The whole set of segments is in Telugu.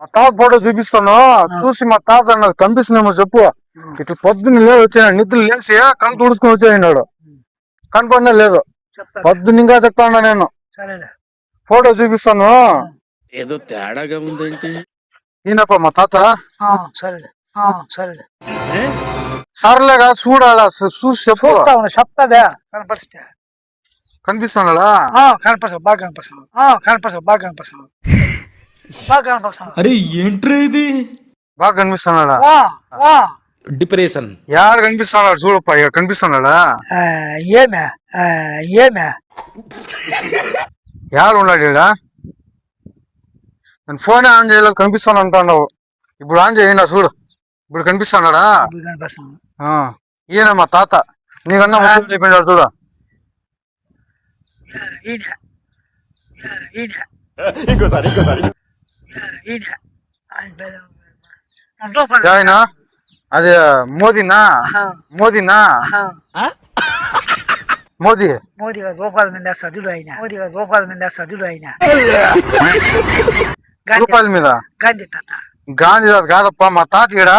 మా తాత ఫోటో చూపిస్తాను, చూసి మా తాత అన్నది కనిపిస్తుందేమో చెప్పు. ఇట్లా పొద్దున్న వచ్చాడు, నిద్ర లేచి కళ్ళు తుడుచుకొని వచ్చేసినాడు, కనపడనే లేదు. పొద్దున్న ఇంకా చెప్తాను నేను, ఫోటో చూపిస్తాను. ఏదో తేడాగా ఉందేంటి? ఈయనప్ప మా తాత. సర్లేగా చూడాలా, చూసి చెప్పు. చెప్తాదే కనపడిస్తే. కనిపిస్తున్నాడా? కనపడతావు, బాగా కనపడతావు, కనపడతావు, బాగా కనపడతావు, బాగా కనపడతావు. అరే ఏంట్రా ఇది? బాగా కనిపిస్తున్నాడా? డిప్రెషన్ యాడ కనిపిస్తున్నాడు చూడప్ప, ఇక్కడ కనిపిస్తున్నాడా? ఏమే ఏమే యాడ ఉన్నాడు ఈడ? నేను ఫోన్ ఆన్ చేయలేదు, కనిపిస్తాను అంటున్నావు. ఇప్పుడు ఆన్ చేయండి చూడు, ఇప్పుడు కనిపిస్తున్నాడా? ఈయన మా తాత, నీకన్నా ముస్లిం అయిపోయినాడు చూడు. ఆయన అది మోదీనా? మోదీనా? మోదీ మోదీగా రూపాయల మీద వేస్తాడు చూడు ఆయన. మోదీగా రూపాయల మీద వేస్తాడు చూడు ఆయన. రూపాయల మీద గాంధీ తాత. గాంధీ తాత కాదప్ప, మా తాత ఈడ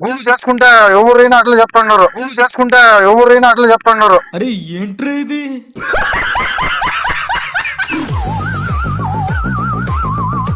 గుండు చేసుకుంటే ఎవరైనా అట్లా చెప్తున్నారు, గుండు చేసుకుంటే ఎవరైనా అట్లా చెప్తున్నారు. అరే ఏంట్రా ఇది?